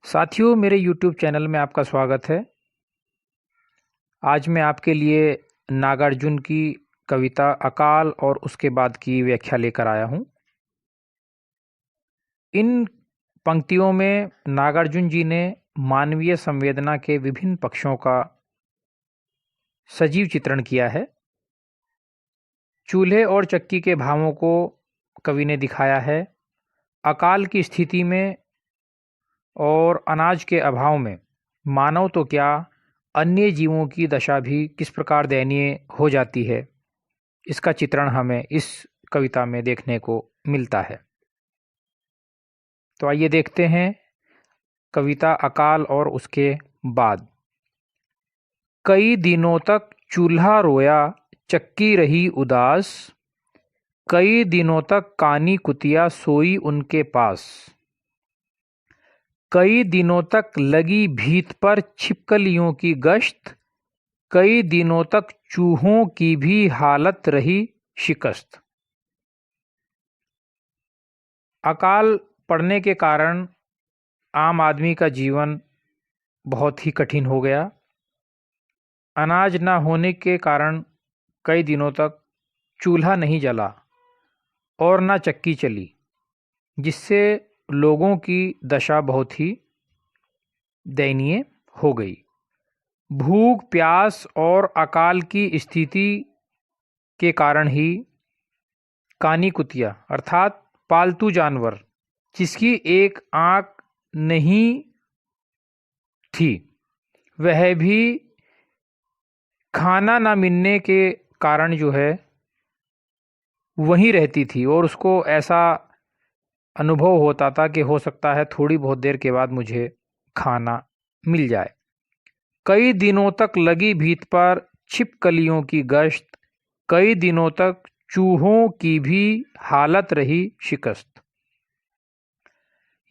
साथियों, मेरे YouTube channel में आपका स्वागत है। आज मैं आपके लिए नागार्जुन की कविता अकाल और उसके बाद की व्याख्या लेकर आया हूँ। इन पंक्तियों में नागार्जुन जी ने मानवीय संवेदना के विभिन्न पक्षों का सजीव चित्रण किया है। चूल्हे और चक्की के भावों को कवि ने दिखाया है। अकाल की स्थिति में और अनाज के अभाव में मानव तो क्या, अन्य जीवों की दशा भी किस प्रकार दयनीय हो जाती है, इसका चित्रण हमें इस कविता में देखने को मिलता है। तो आइए देखते हैं कविता अकाल और उसके बाद। कई दिनों तक चूल्हा रोया, चक्की रही उदास, कई दिनों तक कानी कुतिया सोई उनके पास, कई दिनों तक लगी भीत पर छिपकलियों की गश्त, कई दिनों तक चूहों की भी हालत रही शिकस्त। अकाल पड़ने के कारण आम आदमी का जीवन बहुत ही कठिन हो गया। अनाज न होने के कारण कई दिनों तक चूल्हा नहीं जला और न चक्की चली, जिससे लोगों की दशा बहुत ही दयनीय हो गई। भूख, प्यास और अकाल की स्थिति के कारण ही कानी कुतिया अर्थात पालतू जानवर, जिसकी एक आंख नहीं थी, वह भी खाना ना मिलने के कारण जो है वहीं रहती थी और उसको ऐसा अनुभव होता था कि हो सकता है थोड़ी बहुत देर के बाद मुझे खाना मिल जाए। कई दिनों तक लगी भीत पर छिपकलियों की गश्त, कई दिनों तक चूहों की भी हालत रही शिकस्त।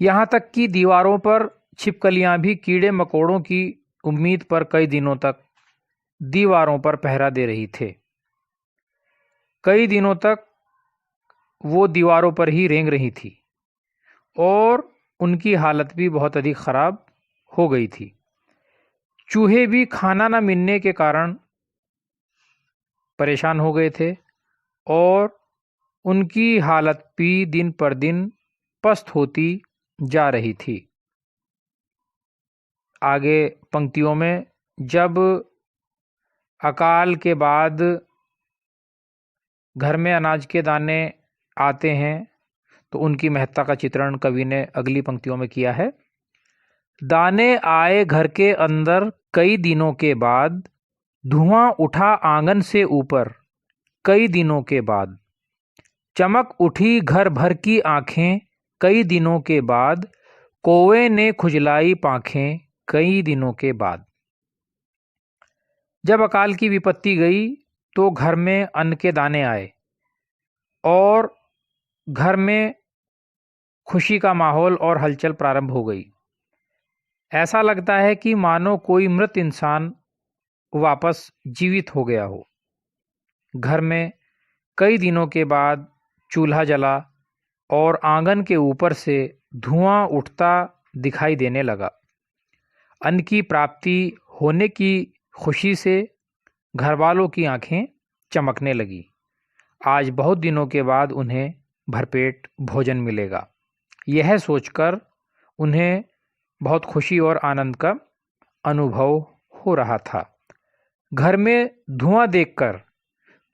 यहाँ तक कि दीवारों पर छिपकलियां भी कीड़े मकोड़ों की उम्मीद पर कई दिनों तक दीवारों पर पहरा दे रही थे। कई दिनों तक वो दीवारों पर ही रेंग रही थी और उनकी हालत भी बहुत अधिक खराब हो गई थी। चूहे भी खाना न मिलने के कारण परेशान हो गए थे और उनकी हालत भी दिन पर दिन पस्त होती जा रही थी। आगे पंक्तियों में जब अकाल के बाद घर में अनाज के दाने आते हैं तो उनकी महत्ता का चित्रण कवि ने अगली पंक्तियों में किया है। दाने आए घर के अंदर कई दिनों के बाद, धुआं उठा आंगन से ऊपर कई दिनों के बाद, चमक उठी घर भर की आंखें कई दिनों के बाद, कौवे ने खुजलाई पांखें कई दिनों के बाद। जब अकाल की विपत्ति गई तो घर में अन्न के दाने आए और घर में खुशी का माहौल और हलचल प्रारंभ हो गई। ऐसा लगता है कि मानो कोई मृत इंसान वापस जीवित हो गया हो। घर में कई दिनों के बाद चूल्हा जला और आंगन के ऊपर से धुआं उठता दिखाई देने लगा। अन्न की प्राप्ति होने की खुशी से घरवालों की आंखें चमकने लगी। आज बहुत दिनों के बाद उन्हें भरपेट भोजन मिलेगा, यह सोचकर उन्हें बहुत खुशी और आनंद का अनुभव हो रहा था। घर में धुआं देखकर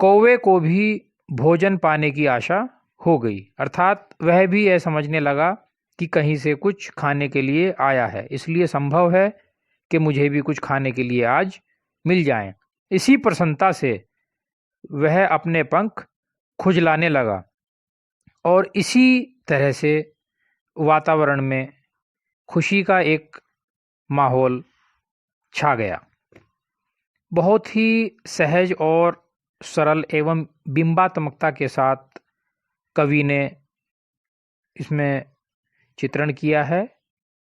कौवे को भी भोजन पाने की आशा हो गई, अर्थात वह भी यह समझने लगा कि कहीं से कुछ खाने के लिए आया है, इसलिए संभव है कि मुझे भी कुछ खाने के लिए आज मिल जाए। इसी प्रसन्नता से वह अपने पंख खुजलाने लगा और इसी तरह से वातावरण में खुशी का एक माहौल छा गया। बहुत ही सहज और सरल एवं बिंबात्मकता के साथ कवि ने इसमें चित्रण किया है।